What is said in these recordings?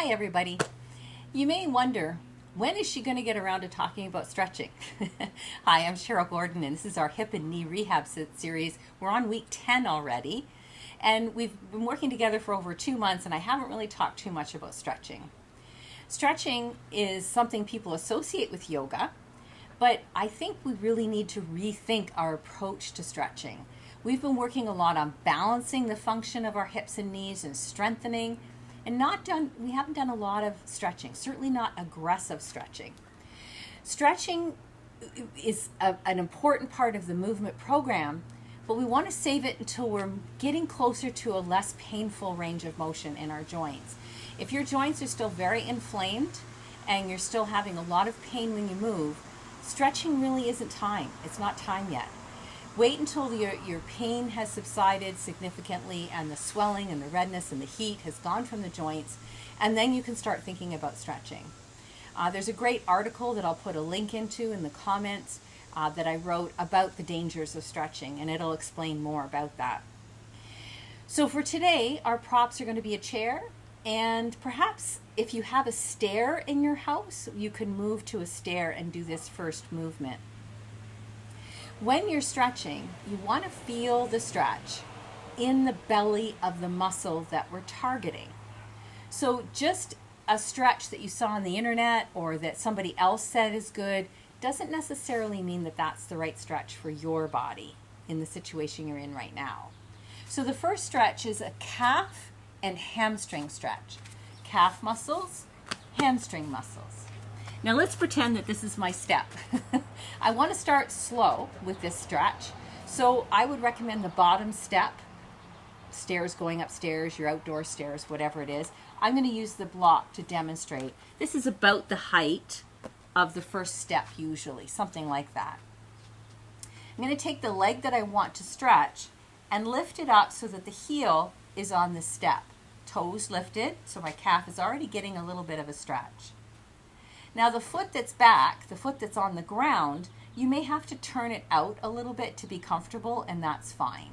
Hi everybody. You may wonder, when is she going to get around to talking about stretching? Hi, I'm Cheryl Gordon and this is our hip and knee rehab series. We're on week 10 already and we've been working together for over 2 months and I haven't really talked too much about stretching. Stretching is something people associate with yoga, but I think we really need to rethink our approach to stretching. We've been working a lot on balancing the function of our hips and knees and strengthening, and we haven't done a lot of stretching, certainly not aggressive stretching. Stretching is an important part of the movement program, but we want to save it until we're getting closer to a less painful range of motion in our joints. If your joints are still very inflamed and you're still having a lot of pain when you move, stretching really isn't time. It's not time yet. Wait until your pain has subsided significantly and the swelling and the redness and the heat has gone from the joints, and then you can start thinking about stretching. There's a great article that I'll put a link into in the comments that I wrote about the dangers of stretching, and it'll explain more about that. So for today, our props are going to be a chair, and perhaps if you have a stair in your house, you can move to a stair and do this first movement. When you're stretching, you want to feel the stretch in the belly of the muscle that we're targeting. So just a stretch that you saw on the internet or that somebody else said is good doesn't necessarily mean that that's the right stretch for your body in the situation you're in right now. So the first stretch is a calf and hamstring stretch. Calf muscles, hamstring muscles. Now let's pretend that this is my step. I want to start slow with this stretch, so I would recommend the bottom step, stairs going upstairs, your outdoor stairs, whatever it is. I'm going to use the block to demonstrate. This is about the height of the first step usually, something like that. I'm going to take the leg that I want to stretch and lift it up so that the heel is on the step. Toes lifted, so my calf is already getting a little bit of a stretch. Now the foot that's back, the foot that's on the ground, you may have to turn it out a little bit to be comfortable, and that's fine.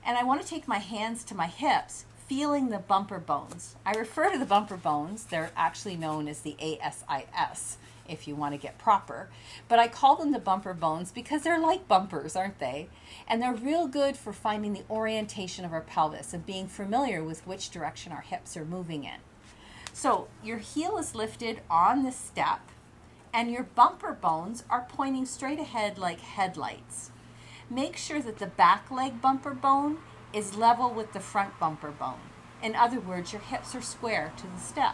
And I want to take my hands to my hips, feeling the bumper bones. I refer to the bumper bones, they're actually known as the ASIS if you want to get proper, but I call them the bumper bones because they're like bumpers, aren't they? And they're real good for finding the orientation of our pelvis and being familiar with which direction our hips are moving in. So your heel is lifted on the step and your bumper bones are pointing straight ahead like headlights. Make sure that the back leg bumper bone is level with the front bumper bone. In other words, your hips are square to the step.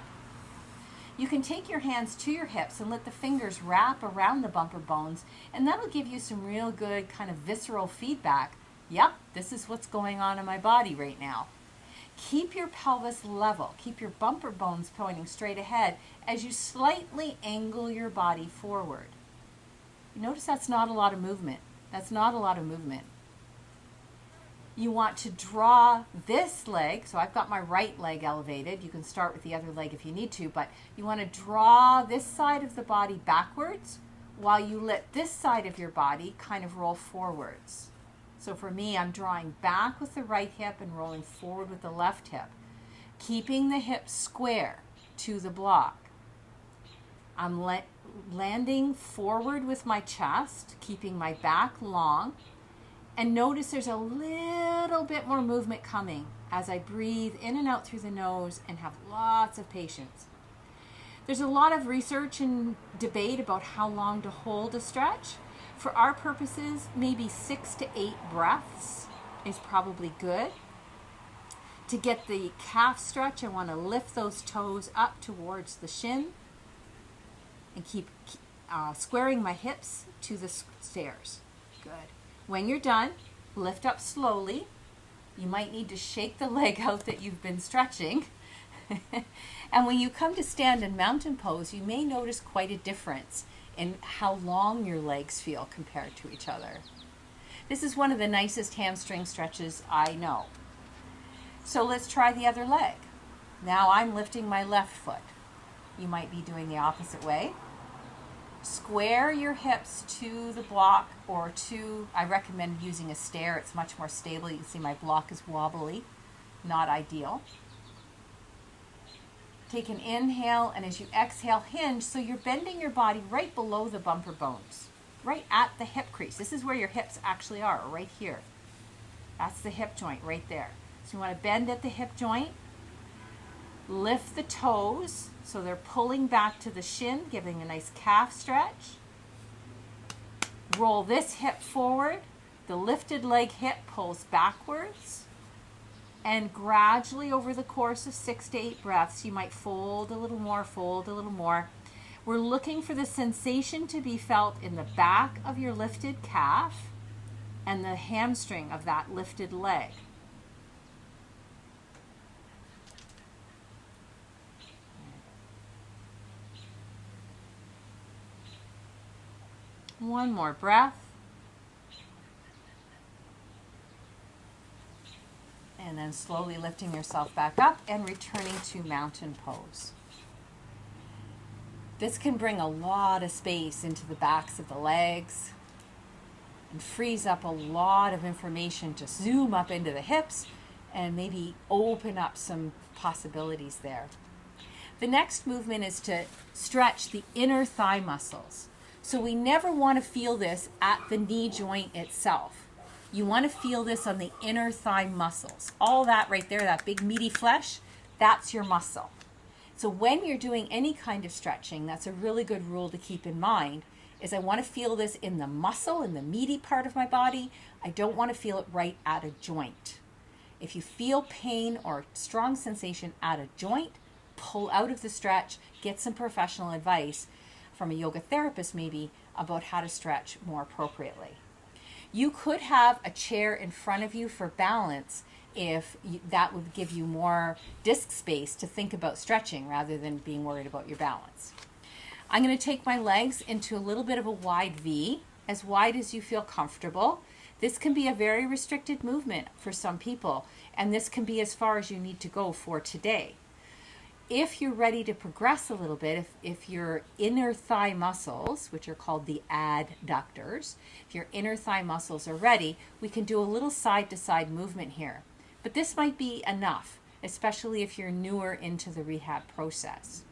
You can take your hands to your hips and let the fingers wrap around the bumper bones, and that'll give you some real good kind of visceral feedback. Yep, this is what's going on in my body right now. Keep your pelvis level. Keep your bumper bones pointing straight ahead as you slightly angle your body forward. You notice that's not a lot of movement. That's not a lot of movement. You want to draw this leg, so I've got my right leg elevated. You can start with the other leg if you need to, but you want to draw this side of the body backwards while you let this side of your body kind of roll forwards. So for me, I'm drawing back with the right hip and rolling forward with the left hip, keeping the hips square to the block. I'm landing forward with my chest, keeping my back long, and notice there's a little bit more movement coming as I breathe in and out through the nose and have lots of patience. There's a lot of research and debate about how long to hold a stretch. For our purposes, maybe 6 to 8 breaths is probably good. To get the calf stretch, I want to lift those toes up towards the shin and keep squaring my hips to the stairs. Good. When you're done, lift up slowly. You might need to shake the leg out that you've been stretching. And when you come to stand in mountain pose, you may notice quite a difference in how long your legs feel compared to each other. This is one of the nicest hamstring stretches I know. So let's try the other leg. Now I'm lifting my left foot. You might be doing the opposite way. Square your hips to the block or I recommend using a stair. It's much more stable. You can see my block is wobbly, not ideal. Take an inhale, and as you exhale, hinge, so you're bending your body right below the bumper bones, right at the hip crease. This is where your hips actually are, right here. That's the hip joint right there. So you want to bend at the hip joint, lift the toes, so they're pulling back to the shin, giving a nice calf stretch. Roll this hip forward, the lifted leg hip pulls backwards. And gradually over the course of 6 to 8 breaths, you might fold a little more, fold a little more. We're looking for the sensation to be felt in the back of your lifted calf and the hamstring of that lifted leg. One more breath. And then slowly lifting yourself back up and returning to mountain pose. This can bring a lot of space into the backs of the legs and frees up a lot of information to zoom up into the hips and maybe open up some possibilities there. The next movement is to stretch the inner thigh muscles. So we never want to feel this at the knee joint itself. You want to feel this on the inner thigh muscles. All that right there, that big meaty flesh, that's your muscle. So when you're doing any kind of stretching, that's a really good rule to keep in mind, is I want to feel this in the muscle, in the meaty part of my body. I don't want to feel it right at a joint. If you feel pain or strong sensation at a joint, pull out of the stretch, get some professional advice from a yoga therapist maybe about how to stretch more appropriately. You could have a chair in front of you for balance if that would give you more disc space to think about stretching rather than being worried about your balance. I'm going to take my legs into a little bit of a wide V, as wide as you feel comfortable. This can be a very restricted movement for some people, and this can be as far as you need to go for today. If you're ready to progress a little bit, if your inner thigh muscles, which are called the adductors, if your inner thigh muscles are ready, we can do a little side-to-side movement here. But this might be enough, especially if you're newer into the rehab process.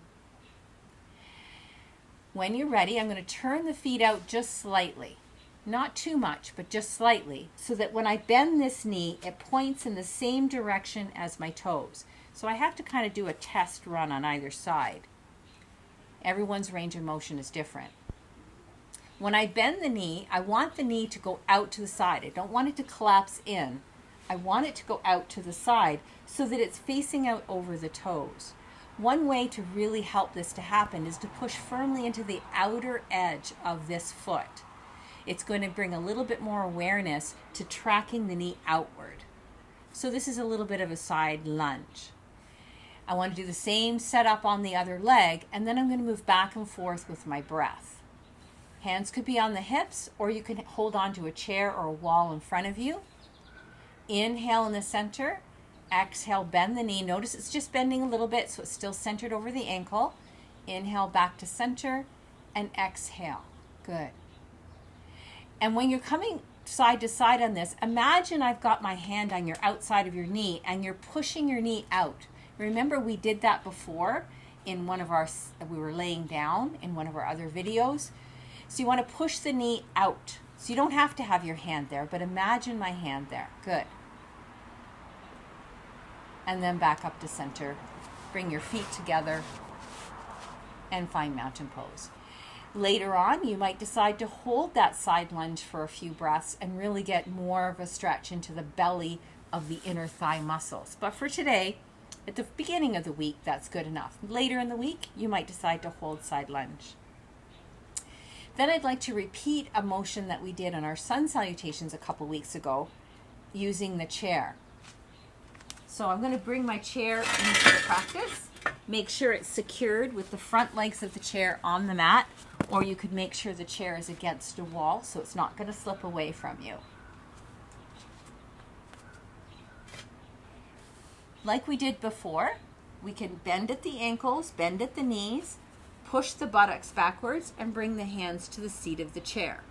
When you're ready, I'm going to turn the feet out just slightly. Not too much, but just slightly, so that when I bend this knee, it points in the same direction as my toes. So I have to kind of do a test run on either side. Everyone's range of motion is different. When I bend the knee, I want the knee to go out to the side. I don't want it to collapse in. I want it to go out to the side so that it's facing out over the toes. One way to really help this to happen is to push firmly into the outer edge of this foot. It's going to bring a little bit more awareness to tracking the knee outward. So this is a little bit of a side lunge. I want to do the same setup on the other leg, and then I'm going to move back and forth with my breath. Hands could be on the hips, or you can hold on to a chair or a wall in front of you. Inhale in the center. Exhale, bend the knee. Notice it's just bending a little bit, so it's still centered over the ankle. Inhale back to center, and exhale. Good. And when you're coming side to side on this, imagine I've got my hand on your outside of your knee, and you're pushing your knee out. Remember, we did that before in we were laying down in one of our other videos. So you want to push the knee out. So you don't have to have your hand there, but imagine my hand there. Good. And then back up to center. Bring your feet together and find mountain pose. Later on, you might decide to hold that side lunge for a few breaths and really get more of a stretch into the belly of the inner thigh muscles. But for today, at the beginning of the week, that's good enough. Later in the week, you might decide to hold side lunge. Then I'd like to repeat a motion that we did on our sun salutations a couple weeks ago using the chair. So I'm going to bring my chair into the practice. Make sure it's secured with the front legs of the chair on the mat, or you could make sure the chair is against a wall so it's not going to slip away from you. Like we did before, we can bend at the ankles, bend at the knees, push the buttocks backwards, and bring the hands to the seat of the chair.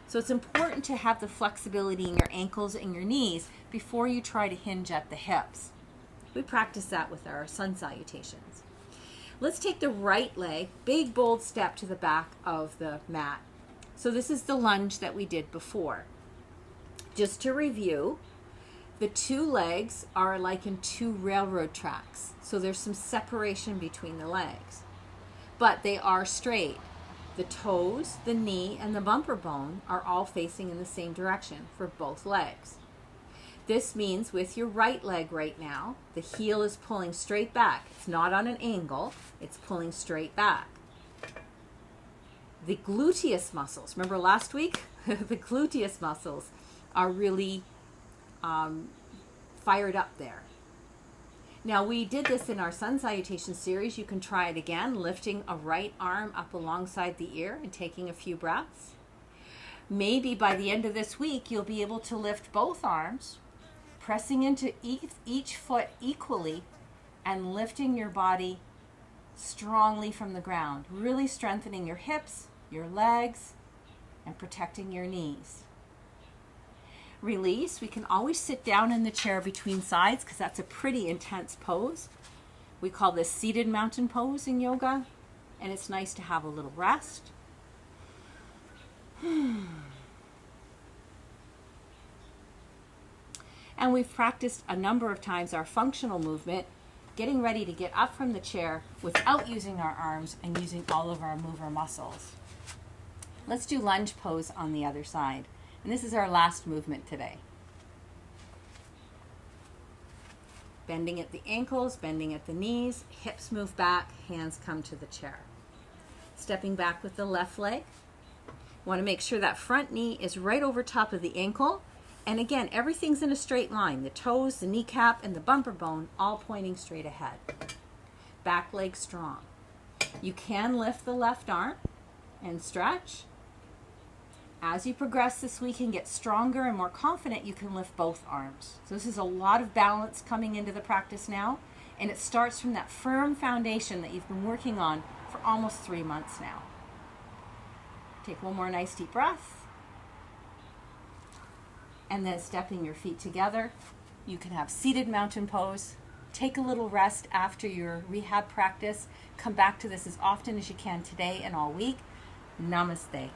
So it's important to have the flexibility in your ankles and your knees before you try to hinge at the hips. We practice that with our sun salutations. Let's take the right leg, big bold step to the back of the mat. So this is the lunge that we did before. Just to review, the two legs are like in two railroad tracks. So there's some separation between the legs, but they are straight. The toes, the knee, and the bumper bone are all facing in the same direction for both legs. This means with your right leg right now, the heel is pulling straight back. It's not on an angle, it's pulling straight back. The gluteus muscles, remember last week? The gluteus muscles are really fired up there. Now we did this in our sun salutation series. You can try it again, lifting a right arm up alongside the ear and taking a few breaths. Maybe by the end of this week, you'll be able to lift both arms, pressing into each foot equally and lifting your body strongly from the ground, really strengthening your hips, your legs, and protecting your knees. Release. We can always sit down in the chair between sides because that's a pretty intense pose. We call this seated mountain pose in yoga, and it's nice to have a little rest. And we've practiced a number of times our functional movement, getting ready to get up from the chair without using our arms and using all of our mover muscles. Let's do lunge pose on the other side. And this is our last movement today. Bending at the ankles, bending at the knees, hips move back, hands come to the chair. Stepping back with the left leg. Want to make sure that front knee is right over top of the ankle. And again, everything's in a straight line. The toes, the kneecap, and the bumper bone all pointing straight ahead. Back leg strong. You can lift the left arm and stretch. As you progress this week and get stronger and more confident, you can lift both arms. So this is a lot of balance coming into the practice now, and it starts from that firm foundation that you've been working on for almost 3 months now. Take one more nice deep breath, and then stepping your feet together. You can have seated mountain pose. Take a little rest after your rehab practice. Come back to this as often as you can today and all week. Namaste.